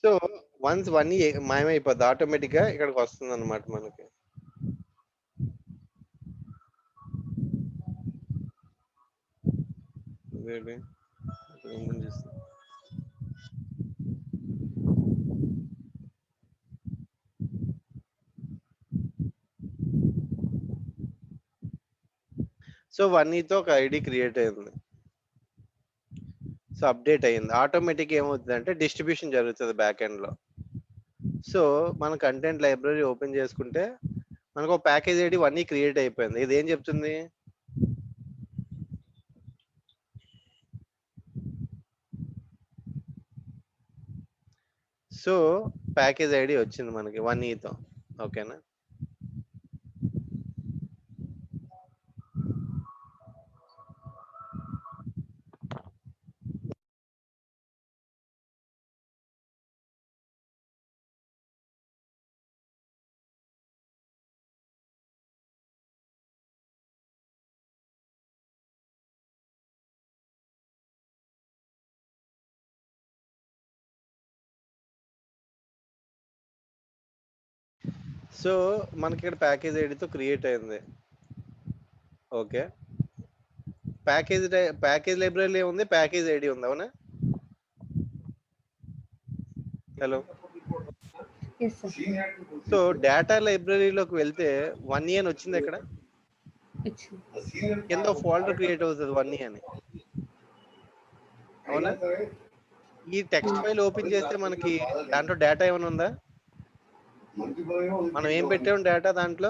So once 1 మాయమైపోద్ది ఆటోమేటిక్గా ఇక్కడికి వస్తుంది అనమాట మనకి. సో 1తో ఒక ఐడి క్రియేట్ అయింది. సో అప్డేట్ అయింది. ఆటోమేటిక్ ఏమవుతుందంటే డిస్ట్రిబ్యూషన్ జరుగుతుంది బ్యాక్ ఎండ్ లో. సో మన కంటెంట్ లైబ్రరీ ఓపెన్ చేసుకుంటే మనకు ఒక ప్యాకేజ్ ఐడి 1 క్రియేట్ అయిపోయింది. ఇది ఏం చెప్తుంది? సో ప్యాకేజ్ ఐడి వచ్చింది మనకి 1తో. ఓకేనా? సో మనకి ఇక్కడ ప్యాకేజ్ ఐడితో క్రియేట్ అయింది. ఓకే, ప్యాకేజ్ లైబ్రరీలో ఉంది, ప్యాకేజ్ ఐడి ఉంది. అవునా? హలో. సో డేటా లైబ్రరీలోకి వెళ్తే 1 అని వచ్చింది. ఇక్కడ కింద ఫోల్డర్ క్రియేట్ అవుతుంది 1 అని. అవునా? ఈ టెక్స్ట్ ఫైల్ ఓపెన్ చేస్తే మనకి దాంట్లో డేటా ఏమైనా ఉందా? మనం ఏం పెట్టాం డేటా దాంట్లో?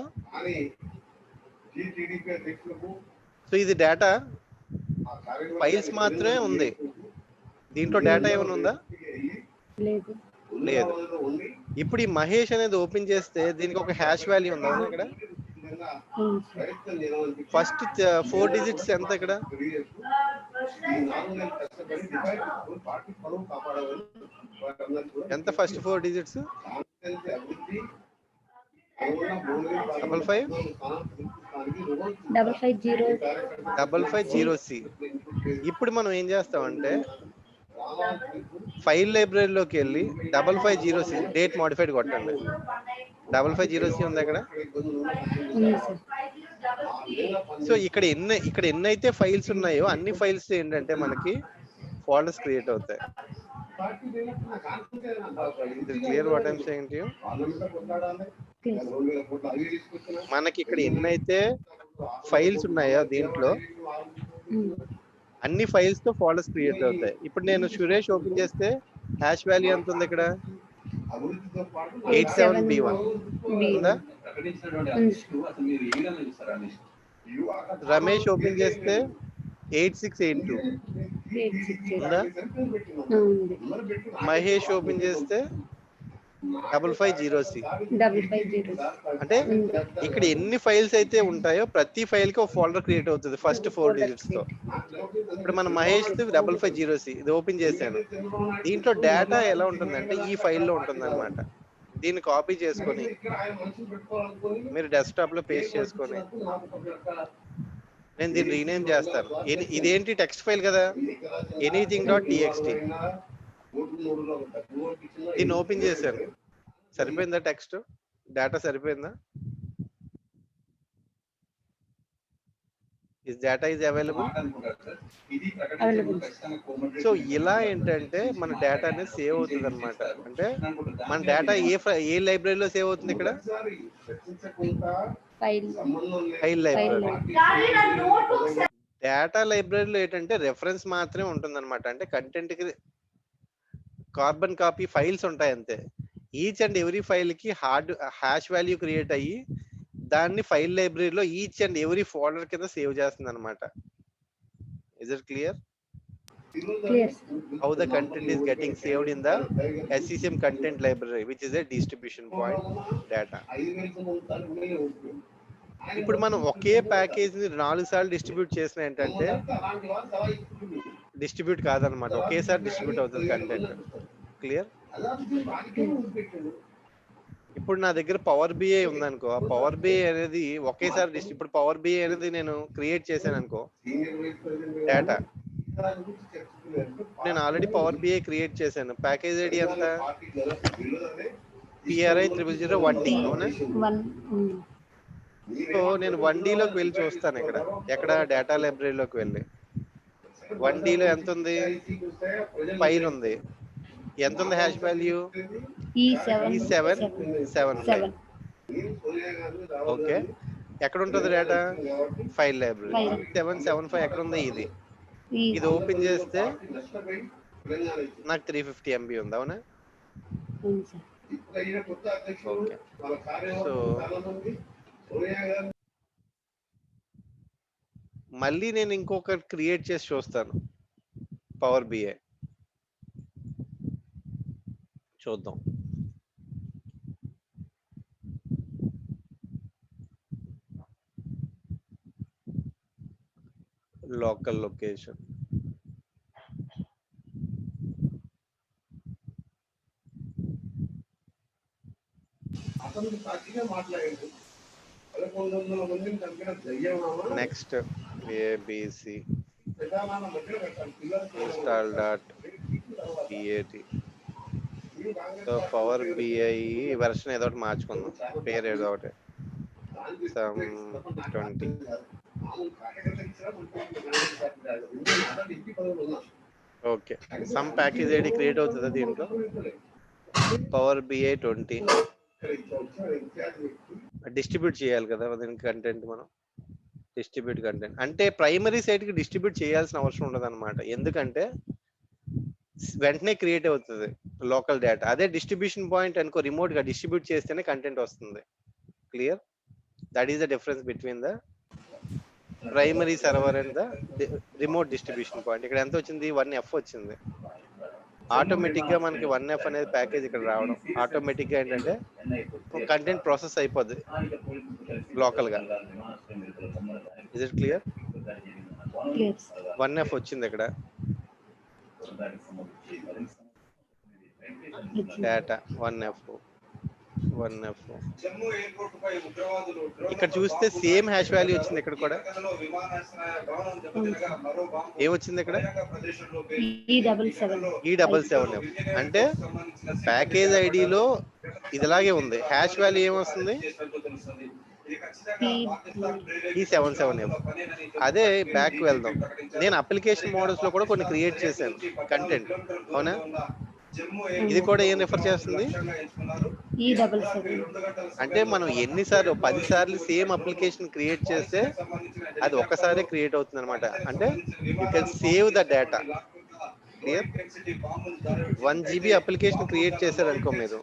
సో ఇది డేటా ఫైల్స్ మాత్రమే ఉంది. దీంట్లో డేటా ఏమైనా ఉందా? లేదు. ఇప్పుడు ఈ మహేష్ అనేది ఓపెన్ చేస్తే దీనికి ఒక హ్యాష్ వాల్యూ ఉందా ఇక్కడ? ఫస్ట్ 4 డిజిట్స్ ఎంత ఇక్కడ? ఎంత ఫస్ట్ 4 డిజిట్స్? 550C. ఇప్పుడు మనం ఏం చేస్తామంటే ఫైల్ లైబ్రరీలోకి వెళ్ళి 550C డేట్ మోడిఫైడ్ కొట్టండి. 550C ఉంది అక్కడ. సో ఇక్కడ ఎన్ని అయితే ఫైల్స్ ఉన్నాయో అన్ని ఫైల్స్ ఏంటంటే మనకి ఫోల్డర్స్ క్రియేట్ అవుతాయి. Clear what I'm saying to you? మనకి ఇక్కడ ఎన్నైతే ఫైల్స్ ఉన్నాయో దీంట్లో అన్ని ఫైల్స్ తో ఫోల్డర్స్ క్రియేట్ అవుతాయి. ఇప్పుడు నేను సురేష్ ఓపెన్ చేస్తే హ్యాష్ వాల్యూ ఎంత ఉంది ఇక్కడ? 87B1 ఉందా? రమేష్ ఓపెన్ చేస్తే 8682 ఉందా? మహేష్ ఓపెన్ చేస్తే 550C. అంటే ఇక్కడ ఎన్ని ఫైల్స్ అయితే ఉంటాయో ప్రతి ఫైల్ కి ఒక ఫోల్డర్ క్రియేట్ అవుతుంది ఫస్ట్ 4 డిజిట్స్ తో. ఇప్పుడు మన మహేష్ 550C ఇది ఓపెన్ చేశాను. దీంట్లో డేటా ఎలా ఉంటుందంటే ఈ ఫైల్లో ఉంటుంది అనమాట. దీన్ని కాపీ చేసుకొని మీరు డెస్క్టాప్ లో పేస్ట్ చేసుకొని నేను దీన్ని రీనేమ్ చేస్తాను. ఇదేంటి టెక్స్ట్ ఫైల్ కదా, anything.txt. దీన్ని ఓపెన్ చేశాను. సరిపోయిందా? టెక్స్ట్ డేటా సరిపోయిందా? Is data is available. So ఇలా ఏంటంటే మన డేటా అనేది సేవ్ అవుతుంది అనమాట. అంటే మన డేటా ఏ లైబ్రరీలో సేవ్ అవుతుంది? ఇక్కడ ఫైల్ లైబ్రరీ. డేటా లైబ్రరీలో ఏంటంటే రెఫరెన్స్ మాత్రమే ఉంటుంది అనమాట. అంటే కంటెంట్ కి కార్బన్ కాపీ ఫైల్స్ ఉంటాయి అంతే. ఈచ్ అండ్ ఎవ్రీ ఫైల్ కి హ్యాష్ వాల్యూ క్రియేట్ అయ్యి దాన్ని ఫైల్ లైబ్రరీలో ఈచ్ అండ్ ఎవ్రీ ఫోల్డర్ కింద సేవ్ చేస్తుంది అనమాట. Is it clear? How the content is getting saved in the SCCM content library, which is a distribution point data. ఇప్పుడు మనం ఒకే package ని 4 సార్లు డిస్ట్రిబ్యూట్ చేసిన ఏంటంటే డిస్ట్రిబ్యూట్ కాదనమాట, ఒకేసారి డిస్ట్రిబ్యూట్ అవుతుంది కంటెంట్. క్లియర్? ఇప్పుడు నా దగ్గర పవర్ బిఐ ఉందనుకో, ఆ పవర్ బిఐ అనేది ఒకేసారి ఇప్పుడు పవర్ బిఐ అనేది నేను క్రియేట్ చేశాను అనుకో డేటా, నేను ఆల్రెడీ పవర్ బిఐ క్రియేట్ చేశాను. ప్యాకేజ్ ఐడి ఎంత? PRI 001D అవునా? సో నేను 1Dలోకి వెళ్ళి చూస్తాను. ఎక్కడ డేటా లైబ్రరీలోకి వెళ్ళి 1Dలో ఎంత ఉంది? ఫైల్ ఉంది. ఎంత ఉంది హ్యాష్ వాల్యూ? E775. ఓకే, ఎక్కడ ఉంటుంది డేటా? File library. 775 ఎక్కడ ఉంది? ఇది ఓపెన్ చేస్తే నాకు 350 MB ఉంది అవునా? ఓకే, సో మళ్ళీ నేను ఇంకొకటి క్రియేట్ చేసి చూస్తాను. పవర్ బిఐ చూద్దాం. Local location next ABC install dot PAT. So power BI version ఏదో ఒకటి మార్చుకుందాం, పేరు ఏదో ఒకటి some 20. Okay, some package ID create అవుతుంది దీంట్లో. పవర్ బిఐ 20 డిస్ట్రిబ్యూట్ చేయాలి కదా దీనికి కంటెంట్. మనం డిస్ట్రిబ్యూట్ కంటెంట్ అంటే ప్రైమరీ సైట్ కి డిస్ట్రిబ్యూట్ చేయాల్సిన అవసరం ఉండదు అనమాట. ఎందుకంటే వెంటనే క్రియేట్ అవుతుంది లోకల్ డేటా. అదే డిస్ట్రిబ్యూషన్ పాయింట్ అనుకో, రిమోట్ గా డిస్ట్రిబ్యూట్ చేస్తేనే కంటెంట్ వస్తుంది. Clear? That is the difference between the primary server and the remote distribution point. ఇక్కడ ఎంత వచ్చింది? 1F వచ్చింది. ఆటోమేటిక్ గా మనకి 1F అనేది ప్యాకేజ్ ఇక్కడ రావడం ఆటోమేటిక్ గా ఏంటంటే కంటెంట్ ప్రాసెస్ అయిపోద్ది లోకల్ గా. Is it clear? 1F వచ్చింది ఇక్కడ డేటా. 1F ఇక్కడ చూస్తే సేమ్ హ్యాష్ వాల్యూ వచ్చింది. ఇక్కడ కూడా ఏమొచ్చింది? ఇక్కడ E777F అంటే ప్యాకేజ్ ఐడిలో ఇదిలాగే ఉంది. హ్యాష్ వాల్యూ ఏమొస్తుంది? E777F. అదే బ్యాక్ వెళ్దాం. నేను అప్లికేషన్ మోడల్స్ లో కూడా కొన్ని క్రియేట్ చేశాను కంటెంట్, అవునా? ఇది కూడా ఏం రిఫర్ చేస్తుంది? అంటే మనం ఎన్నిసార్లు 10 సార్లు సేమ్ అప్లికేషన్ క్రియేట్ చేస్తే అది ఒక్కసారే క్రియేట్ అవుతుంది అనమాట. అంటే you can save the data. Clear? 1 GB application create చేశారు అనుకో మీరు,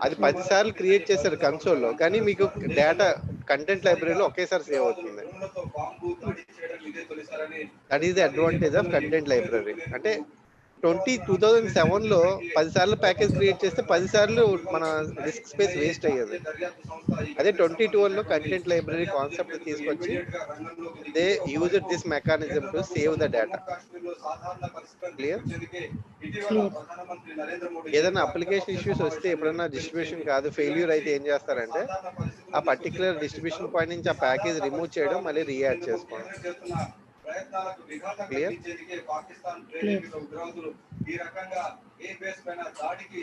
అది 10 సార్లు క్రియేట్ చేశారు కన్సోల్లో, కానీ మీకు డేటా కంటెంట్ లైబ్రరీలో ఒకేసారి సేవ్ అవుతుంది. That is the advantage of content library. అంటే 2007 లో 10 సార్లు ప్యాకేజ్ క్రియేట్ చేస్తే 10 సార్లు మన డిస్క్ స్పేస్ వేస్ట్ అయ్యేది. అదే 2012 లో కంటెంట్ లైబ్రరీ కాన్సెప్ట్ తీసుకొచ్చి they use this mechanism to save the data. Clear? ఏదైనా అప్లికేషన్ ఇష్యూస్ వస్తే, ఎప్పుడైనా డిస్ట్రిబ్యూషన్ కాదు ఫెయిల్యూర్ అయితే ఏం చేస్తారంటే ఆ పర్టికులర్ డిస్ట్రిబ్యూషన్ పాయింట్ నుంచి ఆ ప్యాకేజ్ రిమూవ్ చేయడం, మళ్ళీ రీయాడ్ చేసుకోవడం. క్లియర్?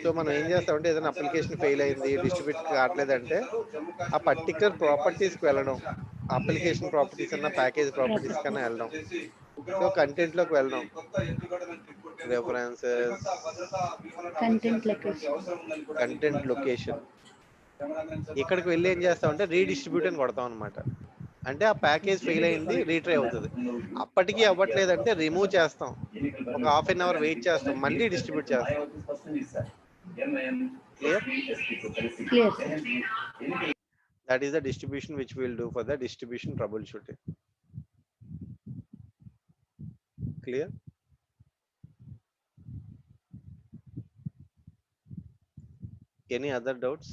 సో మనం ఏం చేస్తామంటే ఏదైనా అప్లికేషన్ ఫెయిల్ అయింది, డిస్ట్రిబ్యూట్ కావట్లేదంటే ఆ పర్టికులర్ ప్రాపర్టీస్కి వెళ్ళడం, అప్లికేషన్ ప్రాపర్టీస్ అన్న ప్యాకేజ్ ప్రాపర్టీస్ కన్నా వెళ్ళడం. సో కంటెంట్ లోకి వెళ్ళడం, రెఫరెన్సెస్, కంటెంట్ లొకేషన్. ఇక్కడికి వెళ్ళి ఏం చేస్తామంటే రీడిస్ట్రిబ్యూట్ అని కొడతాం అనమాట. అంటే ఆ ప్యాకేజ్ ఫెయిల్ అయింది, రీట్రై అవుతుంది. అప్పటికీ అవ్వట్లేదంటే రిమూవ్ చేస్తాం, ఒక హాఫ్ అన్ అవర్ వెయిట్ చేస్తాం, మళ్ళీ డిస్ట్రిబ్యూట్ చేస్తాం. Clear? That is the distribution which we will do for the distribution troubleshooting. Clear? Any other doubts?